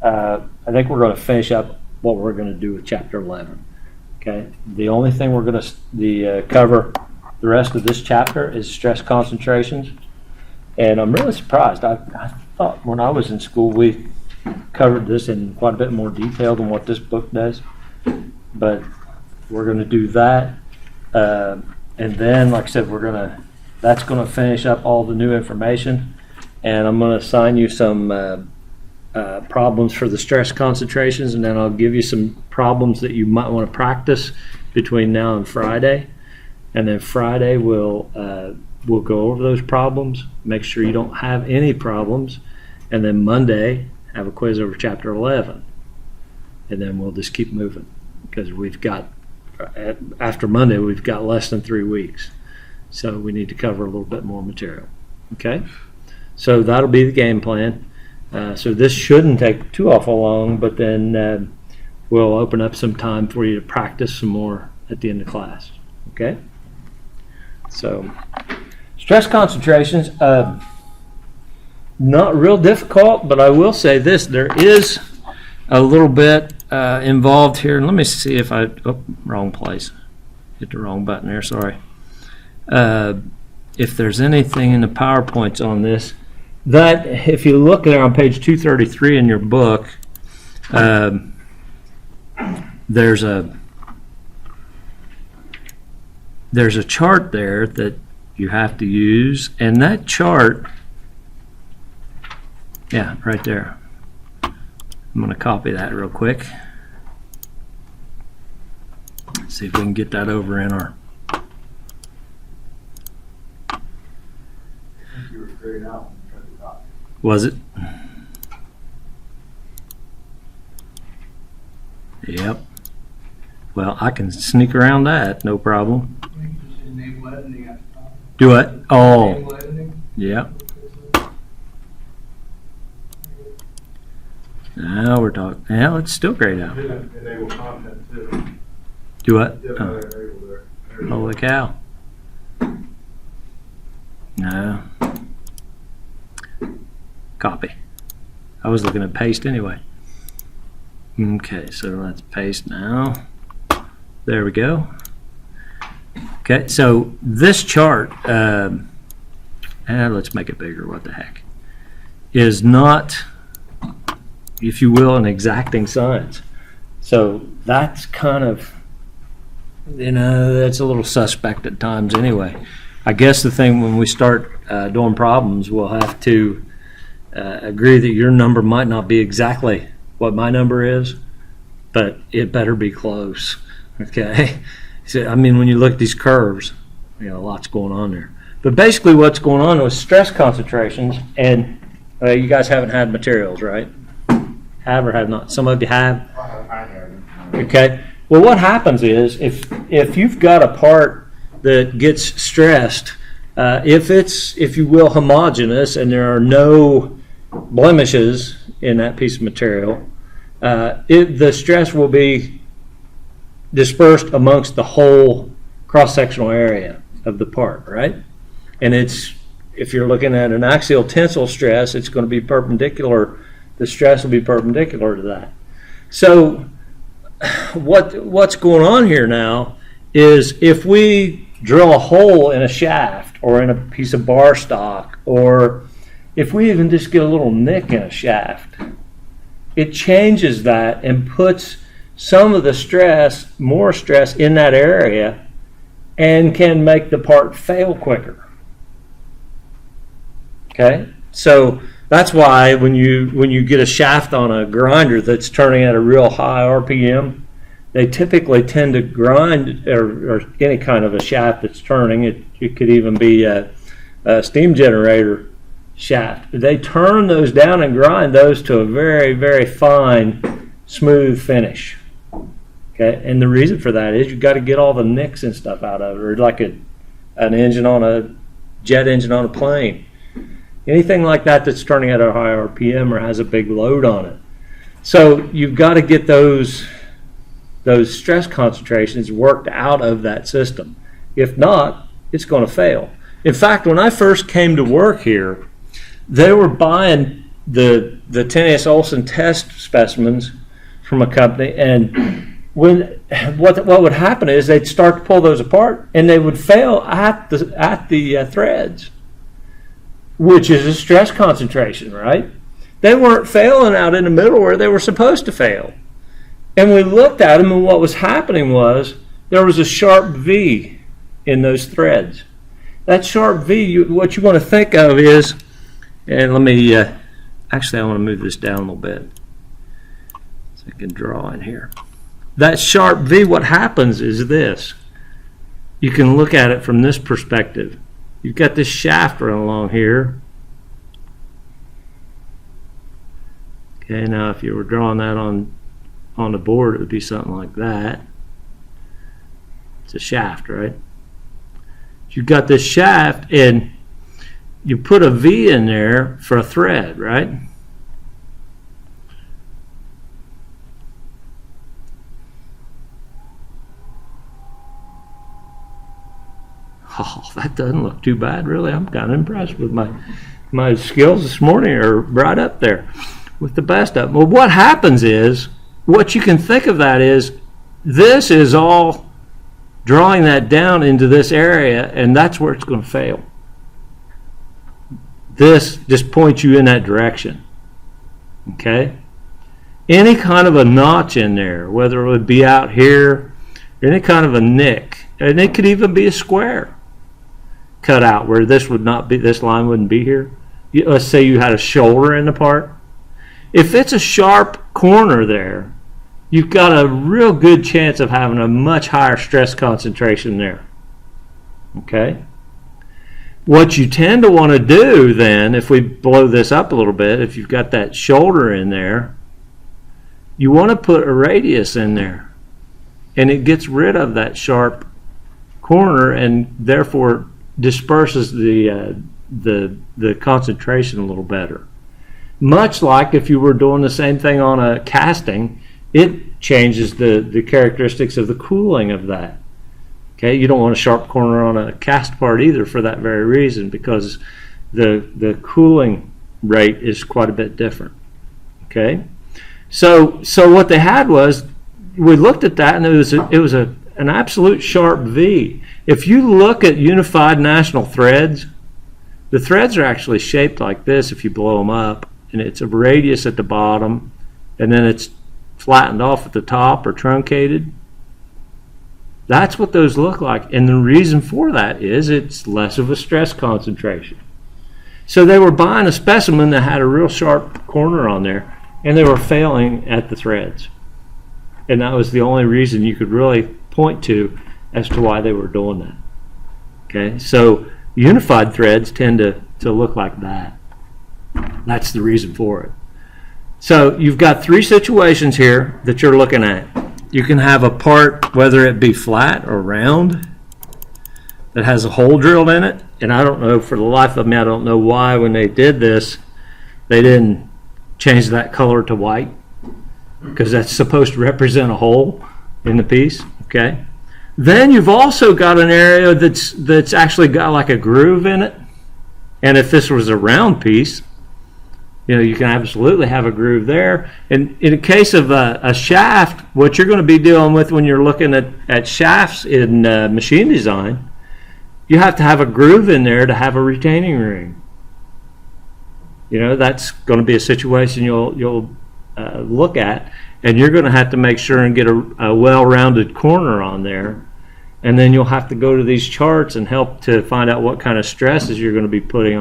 I think we're going to finish up what we're going to do with Chapter 11. Okay. The only thing we're going to cover the rest of this chapter is stress concentrations. And I'm really surprised. I thought when I was in school we covered this in quite a bit more detail than what this book does. But we're going to do that. And then, like I said, that's going to finish up all the new information. And I'm going to assign you some problems for the stress concentrations, and then I'll give you some problems that you might want to practice between now and Friday. And then Friday we'll go over those problems, make sure you don't have any problems, and then Monday have a quiz over Chapter 11. And then we'll just keep moving, because after Monday we've got less than 3 weeks. So we need to cover a little bit more material. Okay? So that'll be the game plan. So this shouldn't take too awful long, but then we'll open up some time for you to practice some more at the end of class. Okay? So stress concentrations, not real difficult, but I will say this, there is a little bit involved here. Let me see if wrong place. Hit the wrong button there, sorry. If there's anything in the PowerPoints on this, that if you look there on page 233 in your book, there's a chart there that you have to use, and that chart, yeah, right there. I'm going to copy that real quick. See if we can get that over in our. I think you were grayed out. Was it? Yep. Well, I can sneak around that, no problem. Do what? Oh. Yeah. Now we're talking. Yeah, it's still grayed out. Enable content too. Do what? Oh. Holy cow. No. Copy. I was looking at paste anyway. Okay, so let's paste now. There we go. Okay, so this chart, let's make it bigger, what the heck, is not, if you will, an exacting science. So that's kind of, that's a little suspect at times anyway. I guess the thing when we start doing problems, we'll have to agree that your number might not be exactly what my number is, but it better be close. Okay? So, I mean, when you look at these curves, lots going on there. But basically what's going on with stress concentrations, and you guys haven't had materials, right? Have or have not? Some of you have? I have. Okay. Well, what happens is if you've got a part that gets stressed, if it's, if you will, homogeneous and there are no blemishes in that piece of material, the stress will be dispersed amongst the whole cross-sectional area of the part, right? And if you're looking at an axial tensile stress, it's going to be perpendicular. The stress will be perpendicular to that. So what's going on here now is if we drill a hole in a shaft or in a piece of bar stock, or if we even just get a little nick in a shaft, it changes that and puts some of the stress, more stress in that area, and can make the part fail quicker. Okay? So that's why when you get a shaft on a grinder that's turning at a real high RPM, they typically tend to grind, or any kind of a shaft that's turning, it could even be a steam generator shaft. They turn those down and grind those to a very, very fine, smooth finish. Okay, and the reason for that is you've got to get all the nicks and stuff out of it, or like an engine on a jet engine on a plane. Anything like that that's turning at a high RPM or has a big load on it. So you've got to get those stress concentrations worked out of that system. If not, it's going to fail. In fact, when I first came to work here, they were buying the the Tennessee Olson test specimens from a company, and what would happen is they'd start to pull those apart, and they would fail at the threads, which is a stress concentration, right? They weren't failing out in the middle where they were supposed to fail. And we looked at them, and what was happening was there was a sharp V in those threads. That sharp V, what you want to think of is, and let me, actually I want to move this down a little bit so I can draw in here. That sharp V, what happens is this. You can look at it from this perspective. You've got this shaft running along here. Okay, now if you were drawing that on the board, it would be something like that. It's a shaft, right? You've got this shaft, and you put a V in there for a thread, right? Oh, that doesn't look too bad, really. I'm kind of impressed with my skills this morning are right up there with the best of them. Well, what happens is, what you can think of that is, this is all drawing that down into this area, and that's where it's going to fail. This just points you in that direction. Okay? Any kind of a notch in there, whether it would be out here, any kind of a nick, and it could even be a square cut out where this would not be, this line wouldn't be here. Let's say you had a shoulder in the part. If it's a sharp corner there, you've got a real good chance of having a much higher stress concentration there. Okay? What you tend to want to do then, if we blow this up a little bit, if you've got that shoulder in there, you want to put a radius in there. And it gets rid of that sharp corner and therefore disperses the concentration a little better. Much like if you were doing the same thing on a casting, it changes the characteristics of the cooling of that. Okay, you don't want a sharp corner on a cast part either for that very reason, because the cooling rate is quite a bit different. Okay, so what they had was, we looked at that, and it was an absolute sharp V. If you look at unified national threads, the threads are actually shaped like this if you blow them up, and it's a radius at the bottom, and then it's flattened off at the top or truncated. That's what those look like, and the reason for that is it's less of a stress concentration. So they were buying a specimen that had a real sharp corner on there, and they were failing at the threads. And that was the only reason you could really point to as to why they were doing that. Okay, so unified threads tend to look like that. That's the reason for it. So you've got three situations here that you're looking at. You can have a part, whether it be flat or round, that has a hole drilled in it. And I don't know, for the life of me, I don't know why when they did this, they didn't change that color to white, because that's supposed to represent a hole in the piece. Okay. Then you've also got an area that's actually got like a groove in it. And if this was a round piece, you can absolutely have a groove there. And in a case of a shaft, what you're going to be dealing with when you're looking at shafts in machine design, you have to have a groove in there to have a retaining ring. That's going to be a situation you'll look at, and you're going to have to make sure and get a well-rounded corner on there. And then you'll have to go to these charts and help to find out what kind of stresses you're going to be putting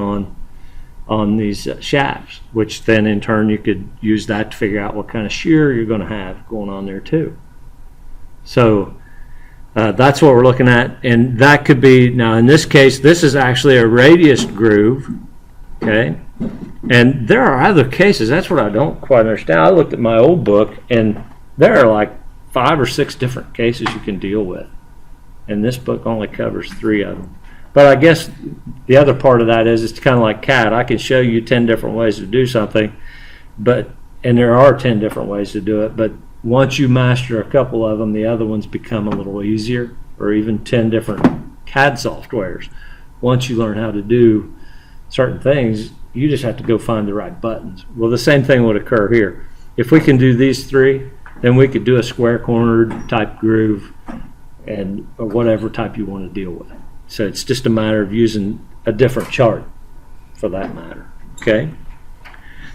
on these shafts, which then in turn you could use that to figure out what kind of shear you're going to have going on there too. So that's what we're looking at, and that could be, now in this case, this is actually a radius groove. Okay, and there are other cases. That's what I don't quite understand. I looked at my old book, and there are like 5 or 6 different cases you can deal with, and this book only covers 3 of them. But I guess the other part of that is it's kind of like CAD. I can show you 10 different ways to do something, and there are 10 different ways to do it, but once you master a couple of them, the other ones become a little easier, or even 10 different CAD softwares. Once you learn how to do certain things, You just have to go find the right buttons. Well, the same thing would occur here. If we can do these three, then we could do a square cornered type groove and or whatever type you want to deal with. So it's just a matter of using a different chart for that matter. Okay?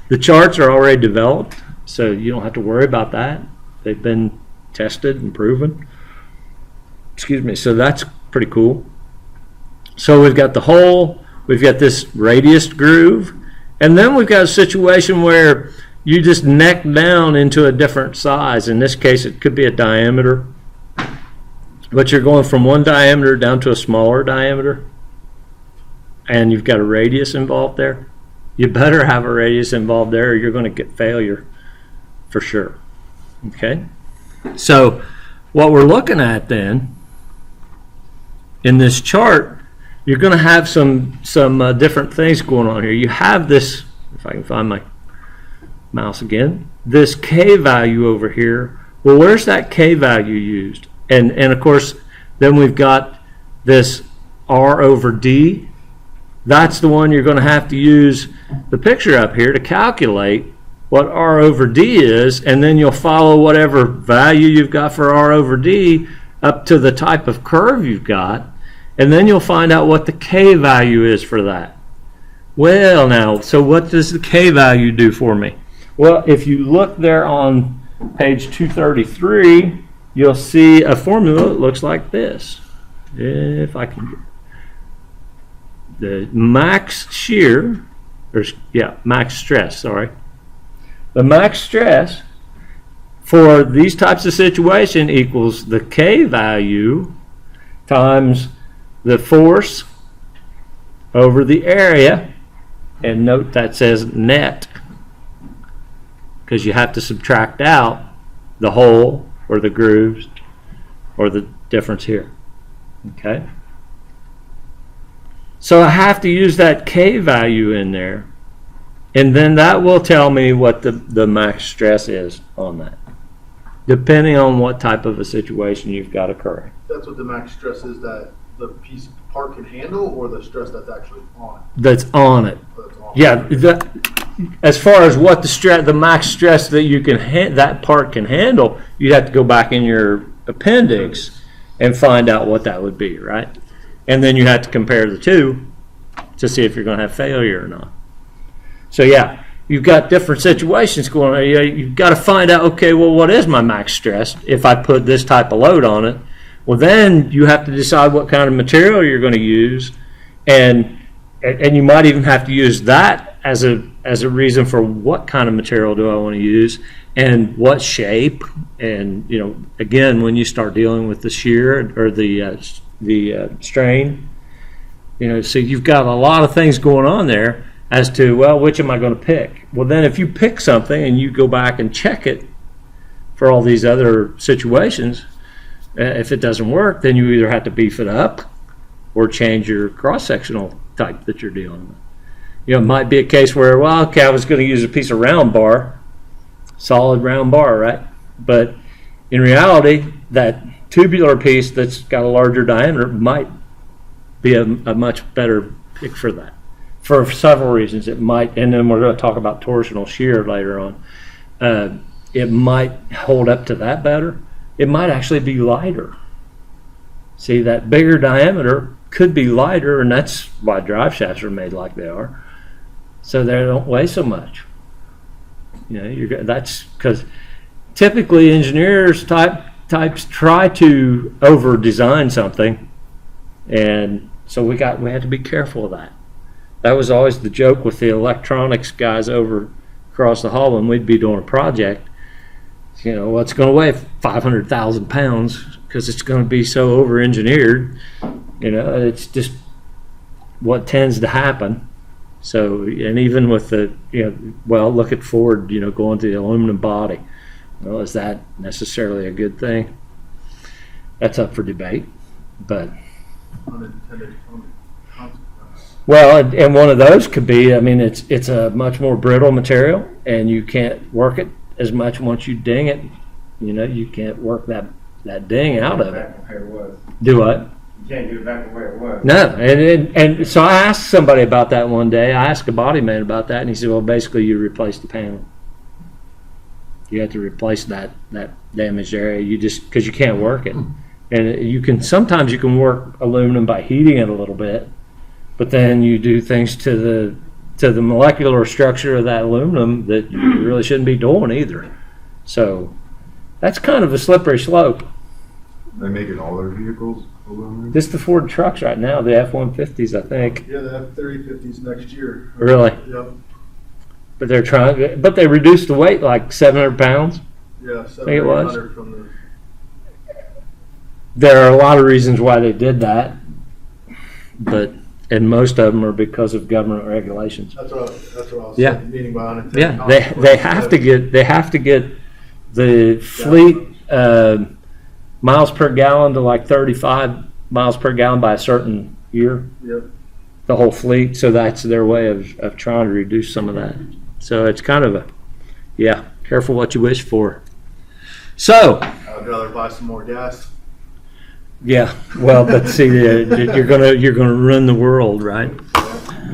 The charts are already developed, so you don't have to worry about that. They've been tested and proven. Excuse me. So that's pretty cool. So we've got the hole, we've got this radius groove, and then we've got a situation where you just neck down into a different size. In this case, it could be a diameter, but you're going from one diameter down to a smaller diameter, and you've got a radius involved there. You better have a radius involved there or you're going to get failure for sure. Okay? So what we're looking at then, in this chart, you're going to have some different things going on here. You have this, if I can find my mouse again, this K value over here. Well, where's that K value used? And of course, then we've got this R over D. That's the one you're going to have to use the picture up here to calculate what R over D is, and then you'll follow whatever value you've got for R over D up to the type of curve you've got, and then you'll find out what the K value is for that. Well, now, so what does the K value do for me? Well, if you look there on page 233, you'll see a formula that looks like this. If I can get the max shear, or max stress, sorry. The max stress for these types of situation equals the K value times the force over the area, and note that says net, because you have to subtract out the hole or the grooves or the difference here. Okay? So I have to use that K value in there, and then that will tell me what the max stress is on that, depending on what type of a situation you've got occurring. That's what the max stress is, that the part can handle, or the stress that's actually on it? That's on it. That's on Yeah, as far as what the max stress that you can that part can handle, you'd have to go back in your appendix and find out what that would be, right? And then you have to compare the two to see if you're going to have failure or not. So yeah, you've got different situations going on. You've got to find out, okay, well, what is my max stress if I put this type of load on it? Well, then you have to decide what kind of material you're going to use, and you might even have to use that as a reason for what kind of material do I want to use and what shape. And again, when you start dealing with the shear or the strain, so you've got a lot of things going on there as to, well, which am I going to pick? Well, then if you pick something and you go back and check it for all these other situations, if it doesn't work, then you either have to beef it up or change your cross-sectional type that you're dealing with. It might be a case where, well, okay, I was going to use a piece of round bar, solid round bar, right? But in reality, that tubular piece that's got a larger diameter might be a much better pick for that. For several reasons, it might, and then we're going to talk about torsional shear later on. It might hold up to that better. It might actually be lighter. See, that bigger diameter could be lighter, and that's why drive shafts are made like they are, so they don't weigh so much. That's because typically engineers types try to over design something, and so we had to be careful of that. That was always the joke with the electronics guys over across the hall when we'd be doing a project. It's going to weigh 500,000 pounds because it's going to be so over-engineered. It's just what tends to happen. So, and even with the, look at Ford, going to the aluminum body. Well, is that necessarily a good thing? That's up for debate, but. Unintended consequence. Well, and one of those could be, it's a much more brittle material, and you can't work it as much once you ding it. You can't work that ding out of it. Compare what? Do what? You can't get it back the way it was. No, and so I asked somebody about that one day. I asked a body man about that, and he said, well, basically you replace the panel. You have to replace that damaged area. You just, because you can't work it. And sometimes you can work aluminum by heating it a little bit, but then you do things to the molecular structure of that aluminum that you really shouldn't be doing either. So that's kind of a slippery slope. They make it all their vehicles aluminum? Just the Ford trucks right now, the F-150s, I think. Yeah, the F-350s next year. Really? Yep. But they reduced the weight like 700 pounds. Yeah, think it was. 700 from the. There are a lot of reasons why they did that, and most of them are because of government regulations. That's what I was Yeah. saying, meaning by unintended Yeah, they consequences. have to get the fleet miles per gallon to like 35 miles per gallon by a certain year. Yep. The whole fleet, so that's their way of trying to reduce some of that. So it's kind of careful what you wish for. So, I'd rather buy some more gas. yeah, well, but see, you're gonna run the world, right?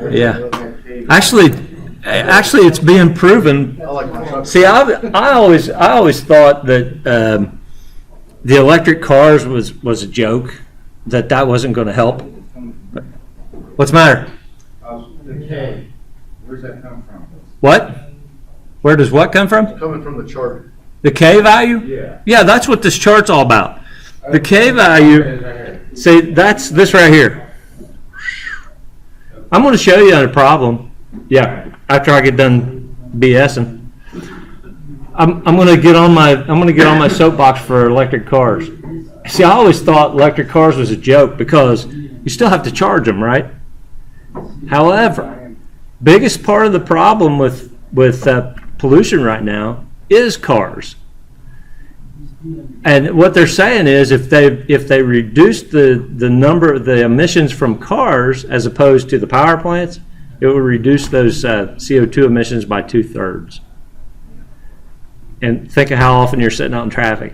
Yeah. Actually, it's being proven. I like my truck. See, I always thought that the electric cars was a joke, that wasn't going to help. What's the matter? The K, where's that come from? What? Where does what come from? Coming from the chart. The K value? Yeah. Yeah, that's what this chart's all about. The K value, see, that's this right here. I'm going to show you a problem. Yeah, after I get done BSing. I'm going to get on my soapbox for electric cars. See, I always thought electric cars was a joke because you still have to charge them, right? However, biggest part of the problem with pollution right now is cars. And what they're saying is if they reduce the number of the emissions from cars as opposed to the power plants, it will reduce those CO2 emissions by 2/3. And think of how often you're sitting out in traffic.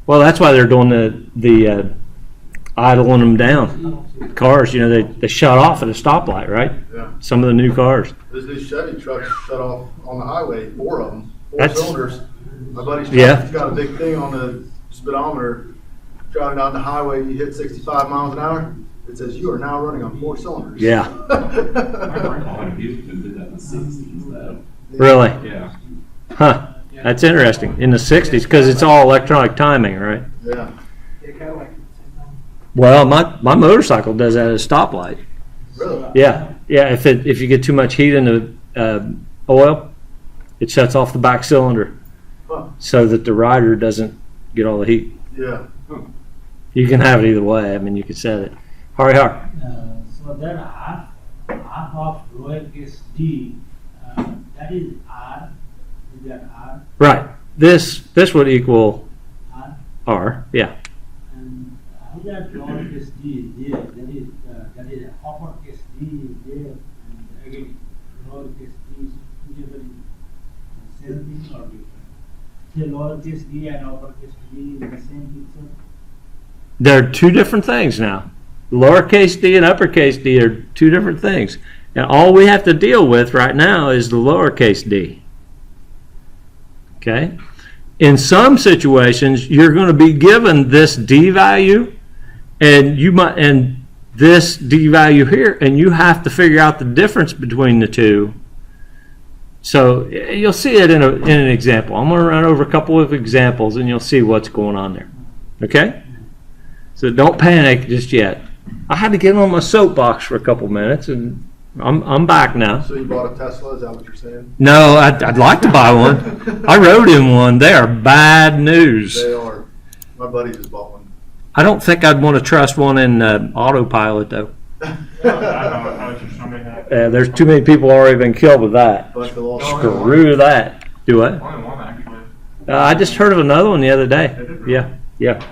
Well, that's why they're doing the idling them down. Cars, they shut off at a stoplight, right? Yeah. Some of the new cars. There's these Chevy trucks shut off on the highway, 4 of them, 4 That's- cylinders. My buddy's truck, Yeah. he's got a big thing on the speedometer. Driving down the highway, you hit 65 miles an hour. It says you are now running on 4 cylinders. Yeah. My grandpa in Houston did that in the 60s, though. Really? Yeah. Huh. That's interesting. In the 60s, because it's all electronic timing, right? Yeah. Well, my motorcycle does that at a stoplight. Really? Yeah. If you get too much heat in the oil, it shuts off the back cylinder Huh. so that the rider doesn't get all the heat. Yeah. You can have it either way. I mean, you can set it. Hurry, hurry. So that R of lowercase d, that is R, is that R, Right. This would equal R, R. Yeah. and how that lowercase d is there, that is uppercase d is there, and again, lowercase d is usually same thing or different. Say lowercase d and uppercase d is the same picture. They're two different things now. Lowercase d and uppercase d are two different things. And all we have to deal with right now is the lowercase d. Okay? In some situations, you're going to be given this d value and this d value here, and you have to figure out the difference between the two. So you'll see it in an example. I'm going to run over a couple of examples, and you'll see what's going on there. Okay? So don't panic just yet. I had to get on my soapbox for a couple minutes, and I'm back now. So you bought a Tesla? Is that what you're saying? No, I'd like to buy one. I rode in one. They are bad news. They are. My buddy just bought one. I don't think I'd want to trust one in autopilot, though. There's too many people already been killed with that. Bunch of little Screw that. Do what? Only one, actually. I just heard of another one the other day. Yeah.